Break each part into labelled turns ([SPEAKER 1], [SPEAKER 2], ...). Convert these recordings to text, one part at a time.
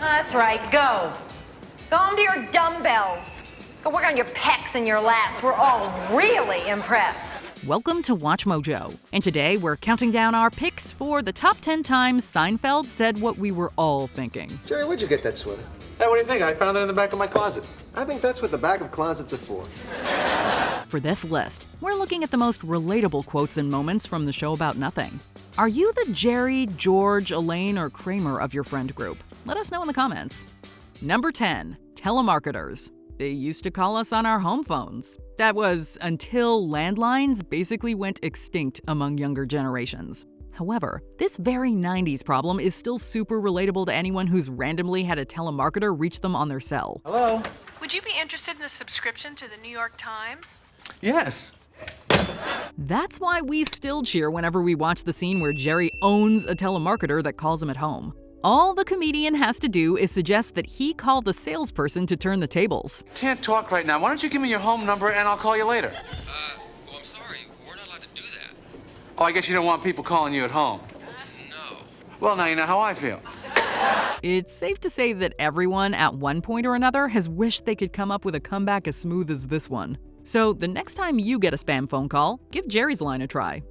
[SPEAKER 1] That's right, go. Go home to your dumbbells. Go work on your pecs and your lats. We're all really impressed.
[SPEAKER 2] Welcome to WatchMojo, and today we're counting down our picks for the top 10 times Seinfeld said what we were all thinking.
[SPEAKER 3] Jerry, where'd you get that sweater?
[SPEAKER 4] Hey, what do you think? I found it in the back of my closet.
[SPEAKER 3] I think that's what the back of closets are for.
[SPEAKER 2] For this list, we're looking at the most relatable quotes and moments from the show about nothing. Are you the Jerry, George, Elaine, or Kramer of your friend group? Let us know in the comments. Number 10, Telemarketers. They used to call us on our home phones. That was until landlines basically went extinct among younger generations. However, this very 90s problem is still super relatable to anyone who's randomly had a telemarketer reach them on their cell.
[SPEAKER 4] Hello?
[SPEAKER 5] Would you be interested in a subscription to the New York Times?
[SPEAKER 4] Yes.
[SPEAKER 2] That's why we still cheer whenever we watch the scene where Jerry owns a telemarketer that calls him at home. All the comedian has to do is suggest that he call the salesperson to turn the tables.
[SPEAKER 4] Can't talk right now. Why don't you give me your home number and I'll call you later?
[SPEAKER 6] I'm sorry. We're not allowed to do that.
[SPEAKER 4] Oh, I guess you don't want people calling you at home.
[SPEAKER 6] No.
[SPEAKER 4] Well, now you know how I feel.
[SPEAKER 2] It's safe to say that everyone at one point or another has wished they could come up with a comeback as smooth as this one. So the next time you get a spam phone call, give Jerry's line a try.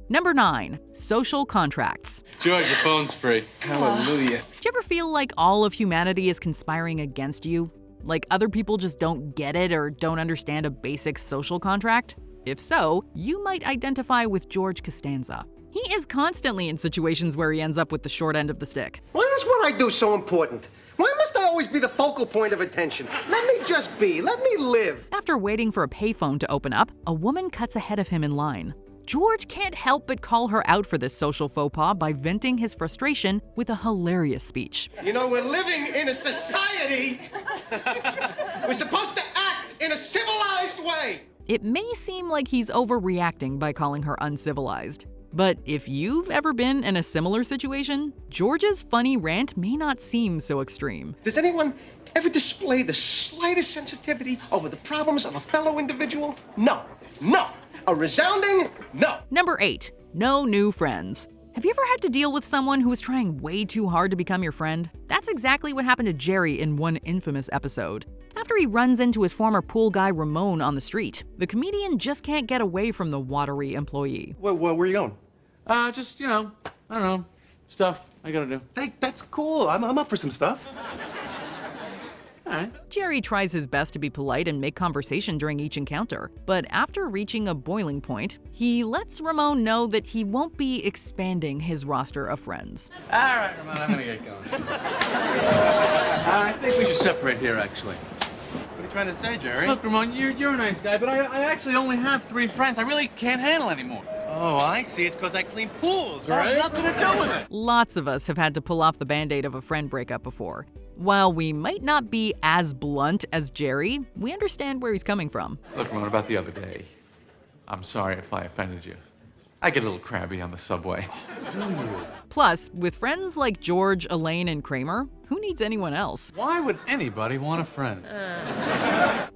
[SPEAKER 2] Number 9, social contracts.
[SPEAKER 4] George, your phone's free.
[SPEAKER 3] Hallelujah.
[SPEAKER 2] Do you ever feel like all of humanity is conspiring against you? Like other people just don't get it or don't understand a basic social contract? If so, you might identify with George Costanza. He is constantly in situations where he ends up with the short end of the stick.
[SPEAKER 3] Why is what I do so important? Why must I always be the focal point of attention? Let me just be. Let me live.
[SPEAKER 2] After waiting for a payphone to open up, a woman cuts ahead of him in line. George can't help but call her out for this social faux pas by venting his frustration with a hilarious speech.
[SPEAKER 3] You know, we're living in a society. We're supposed to act in a civilized way.
[SPEAKER 2] It may seem like he's overreacting by calling her uncivilized. But if you've ever been in a similar situation, George's funny rant may not seem so extreme.
[SPEAKER 3] Does anyone ever display the slightest sensitivity over the problems of a fellow individual? No. No. A resounding no.
[SPEAKER 2] Number 8, no new friends. Have you ever had to deal with someone who was trying way too hard to become your friend? That's exactly what happened to Jerry in one infamous episode. After he runs into his former pool guy Ramon on the street, the comedian just can't get away from the watery employee.
[SPEAKER 3] Where are you going?
[SPEAKER 4] Just, I don't know, stuff I gotta do.
[SPEAKER 3] Hey, that's cool. I'm up for some stuff.
[SPEAKER 4] All right.
[SPEAKER 2] Jerry tries his best to be polite and make conversation during each encounter, but after reaching a boiling point, he lets Ramon know that he won't be expanding his roster of friends.
[SPEAKER 4] All right, Ramon, I'm gonna get going. I think we should separate here, actually.
[SPEAKER 3] What are you trying to say, Jerry?
[SPEAKER 4] Look, Ramon, you're a nice guy, but I actually only have 3 friends. I really can't handle anymore.
[SPEAKER 3] Oh, I see. It's because I clean pools,
[SPEAKER 4] There's nothing to do with it.
[SPEAKER 2] Lots of us have had to pull off the band-aid of a friend breakup before. While we might not be as blunt as Jerry, we understand where he's coming from.
[SPEAKER 4] Look, Ramon, about the other day, I'm sorry if I offended you. I get a little crabby on the subway.
[SPEAKER 2] Plus, with friends like George, Elaine, and Kramer, who needs anyone else?
[SPEAKER 4] Why would anybody want a friend?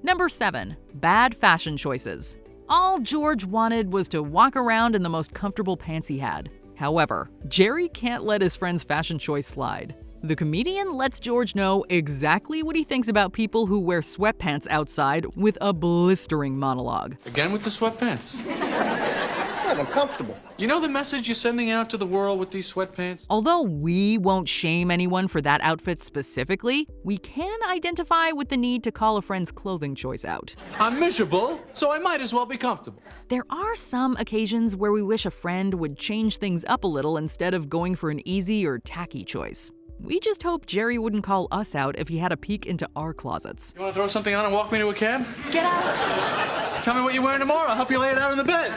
[SPEAKER 2] Number 7, bad fashion choices. All George wanted was to walk around in the most comfortable pants he had. However, Jerry can't let his friend's fashion choice slide. The comedian lets George know exactly what he thinks about people who wear sweatpants outside with a blistering monologue.
[SPEAKER 4] Again with the sweatpants.
[SPEAKER 3] Good, I'm comfortable.
[SPEAKER 4] You know the message you're sending out to the world with these sweatpants?
[SPEAKER 2] Although we won't shame anyone for that outfit specifically, we can identify with the need to call a friend's clothing choice out.
[SPEAKER 4] I'm miserable, so I might as well be comfortable.
[SPEAKER 2] There are some occasions where we wish a friend would change things up a little instead of going for an easy or tacky choice. We just hope Jerry wouldn't call us out if he had a peek into our closets.
[SPEAKER 4] You want to throw something on and walk me to a cab?
[SPEAKER 1] Get out.
[SPEAKER 4] Tell me what you're wearing tomorrow. I'll help you lay it out in the bed.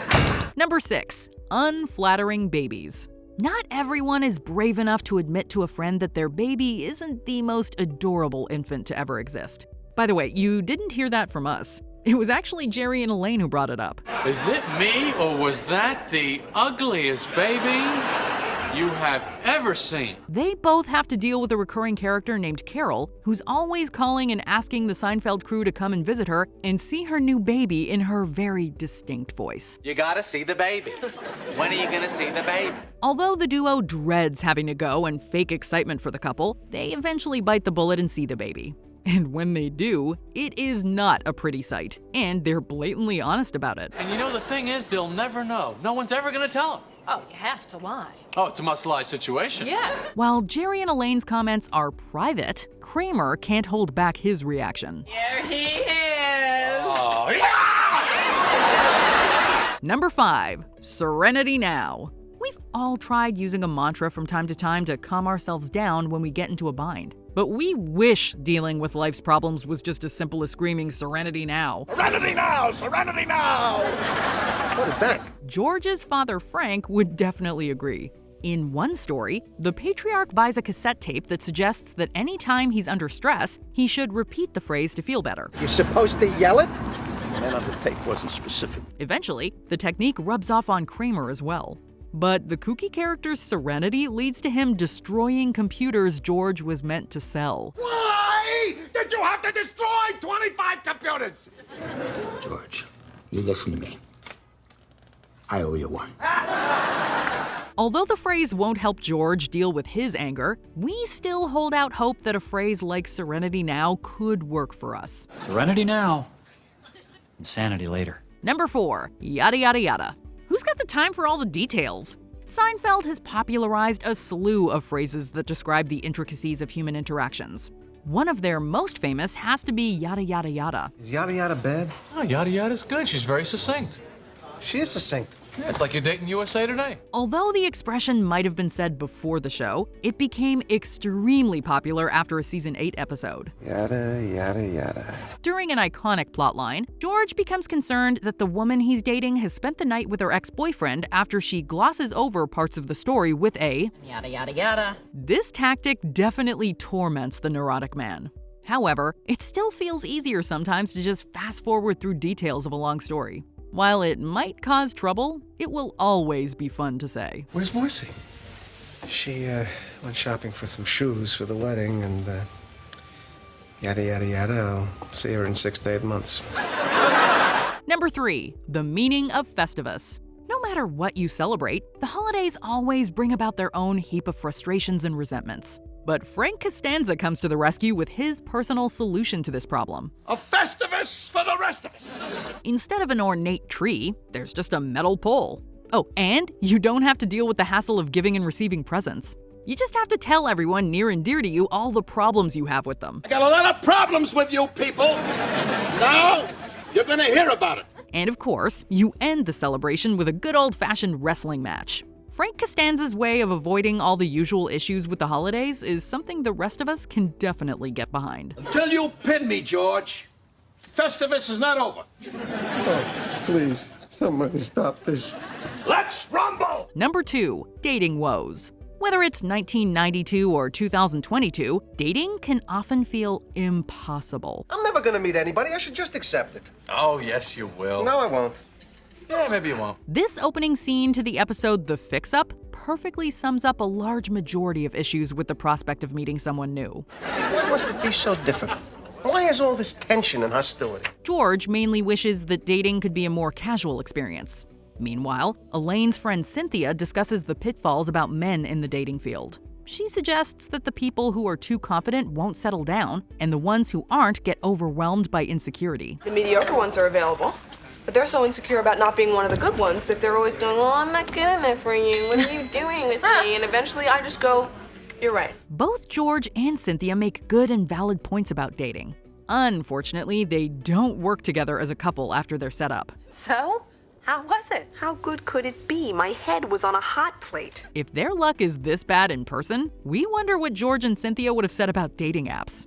[SPEAKER 2] Number 6, unflattering babies. Not everyone is brave enough to admit to a friend that their baby isn't the most adorable infant to ever exist. By the way, you didn't hear that from us. It was actually Jerry and Elaine who brought it up.
[SPEAKER 4] Is it me, or was that the ugliest baby? you have ever seen.
[SPEAKER 2] They both have to deal with a recurring character named Carol, who's always calling and asking the Seinfeld crew to come and visit her and see her new baby in her very distinct voice.
[SPEAKER 7] You gotta see the baby. When are you gonna see the baby?
[SPEAKER 2] Although the duo dreads having to go and fake excitement for the couple, they eventually bite the bullet and see the baby. And when they do, it is not a pretty sight, and they're blatantly honest about it.
[SPEAKER 4] And you know, the thing is, they'll never know. No one's ever gonna tell them.
[SPEAKER 1] Oh, you have to lie.
[SPEAKER 4] Oh, it's a must-lie situation.
[SPEAKER 1] Yes.
[SPEAKER 2] While Jerry and Elaine's comments are private, Kramer can't hold back his reaction.
[SPEAKER 1] Here he is.
[SPEAKER 4] Oh, yeah!
[SPEAKER 2] Number 5, Serenity Now. We've all tried using a mantra from time to calm ourselves down when we get into a bind. But we wish dealing with life's problems was just as simple as screaming, "Serenity now!"
[SPEAKER 3] Serenity now! Serenity now! What is that?
[SPEAKER 2] George's father, Frank, would definitely agree. In one story, the patriarch buys a cassette tape that suggests that anytime he's under stress, he should repeat the phrase to feel better.
[SPEAKER 3] You're supposed to yell it? And on the tape wasn't specific.
[SPEAKER 2] Eventually, the technique rubs off on Kramer as well. But the kooky character's serenity leads to him destroying computers George was meant to sell.
[SPEAKER 3] Why did you have to destroy 25 computers?
[SPEAKER 8] George, you listen to me. I owe you one.
[SPEAKER 2] Although the phrase won't help George deal with his anger, we still hold out hope that a phrase like Serenity Now could work for us.
[SPEAKER 9] Serenity now, insanity later.
[SPEAKER 2] Number 4, yada yada yada. Who's got the time for all the details? Seinfeld has popularized a slew of phrases that describe the intricacies of human interactions. One of their most famous has to be yada yada yada.
[SPEAKER 3] Is yada yada bad?
[SPEAKER 4] Oh, yada yada's good. She's very succinct.
[SPEAKER 3] She is succinct.
[SPEAKER 4] Yeah, it's like you're dating USA Today.
[SPEAKER 2] Although the expression might have been said before the show, it became extremely popular after a season 8 episode.
[SPEAKER 3] Yada yada yada.
[SPEAKER 2] During an iconic plotline, George becomes concerned that the woman he's dating has spent the night with her ex-boyfriend after she glosses over parts of the story with a
[SPEAKER 1] Yada, yada, yada.
[SPEAKER 2] This tactic definitely torments the neurotic man. However, it still feels easier sometimes to just fast forward through details of a long story. While it might cause trouble, it will always be fun to say.
[SPEAKER 3] Where's Marcy? She went shopping for some shoes for the wedding, and yada yada yada. I'll see her in 6 to 8 months.
[SPEAKER 2] Number 3, the meaning of Festivus. No matter what you celebrate, the holidays always bring about their own heap of frustrations and resentments. But Frank Costanza comes to the rescue with his personal solution to this problem.
[SPEAKER 3] A Festivus for the rest of us!
[SPEAKER 2] Instead of an ornate tree, there's just a metal pole. Oh, and you don't have to deal with the hassle of giving and receiving presents. You just have to tell everyone near and dear to you all the problems you have with them.
[SPEAKER 3] I got a lot of problems with you people! Now, you're gonna hear about it!
[SPEAKER 2] And of course, you end the celebration with a good old-fashioned wrestling match. Frank Costanza's way of avoiding all the usual issues with the holidays is something the rest of us can definitely get behind.
[SPEAKER 3] Until you pin me, George, Festivus is not over. Oh, please, someone stop this. Let's rumble!
[SPEAKER 2] Number 2, dating woes. Whether it's 1992 or 2022, dating can often feel impossible.
[SPEAKER 3] I'm never gonna meet anybody. I should just accept it.
[SPEAKER 4] Oh, yes, you will.
[SPEAKER 3] No, I won't.
[SPEAKER 4] Yeah, maybe you won't.
[SPEAKER 2] This opening scene to the episode The Fix-Up perfectly sums up a large majority of issues with the prospect of meeting someone new.
[SPEAKER 3] See, why must it be so difficult? Why is all this tension and hostility?
[SPEAKER 2] George mainly wishes that dating could be a more casual experience. Meanwhile, Elaine's friend Cynthia discusses the pitfalls about men in the dating field. She suggests that the people who are too confident won't settle down, and the ones who aren't get overwhelmed by insecurity.
[SPEAKER 10] The mediocre ones are available, but they're so insecure about not being one of the good ones that they're always going, well, I'm not good enough for you. What are you doing with me? And eventually I just go, you're right.
[SPEAKER 2] Both George and Cynthia make good and valid points about dating. Unfortunately, they don't work together as a couple after they're set up.
[SPEAKER 1] So? How was it?
[SPEAKER 10] How good could it be? My head was on a hot plate.
[SPEAKER 2] If their luck is this bad in person, we wonder what George and Cynthia would have said about dating apps.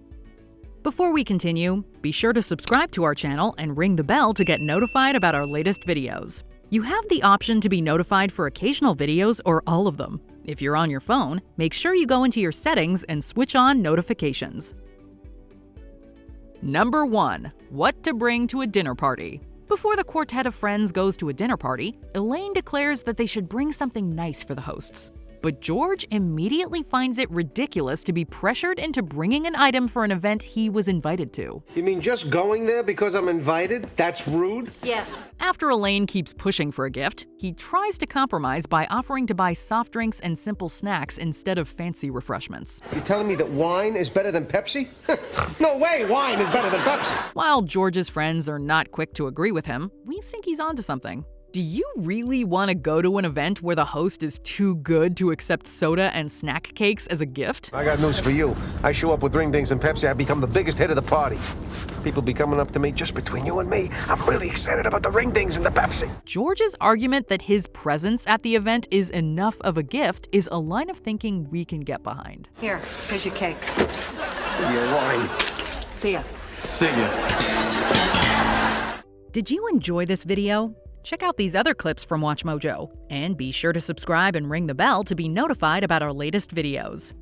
[SPEAKER 2] Before we continue, be sure to subscribe to our channel and ring the bell to get notified about our latest videos. You have the option to be notified for occasional videos or all of them. If you're on your phone, make sure you go into your settings and switch on notifications. Number 1. What to bring to a dinner party. Before the quartet of friends goes to a dinner party, Elaine declares that they should bring something nice for the hosts. But George immediately finds it ridiculous to be pressured into bringing an item for an event he was invited to.
[SPEAKER 3] You mean just going there because I'm invited? That's rude?
[SPEAKER 1] Yes.
[SPEAKER 2] After Elaine keeps pushing for a gift, he tries to compromise by offering to buy soft drinks and simple snacks instead of fancy refreshments.
[SPEAKER 3] You telling me that wine is better than Pepsi? No way wine is better than Pepsi!
[SPEAKER 2] While George's friends are not quick to agree with him, we think he's onto something. Do you really want to go to an event where the host is too good to accept soda and snack cakes as a gift?
[SPEAKER 3] I got news for you. I show up with ring dings and Pepsi, I become the biggest hit of the party. People be coming up to me just between you and me. I'm really excited about the ring dings and the Pepsi.
[SPEAKER 2] George's argument that his presence at the event is enough of a gift is a line of thinking we can get behind.
[SPEAKER 1] Here's your cake.
[SPEAKER 3] Your wine.
[SPEAKER 1] See ya.
[SPEAKER 4] See ya.
[SPEAKER 2] Did you enjoy this video? Check out these other clips from WatchMojo, and be sure to subscribe and ring the bell to be notified about our latest videos.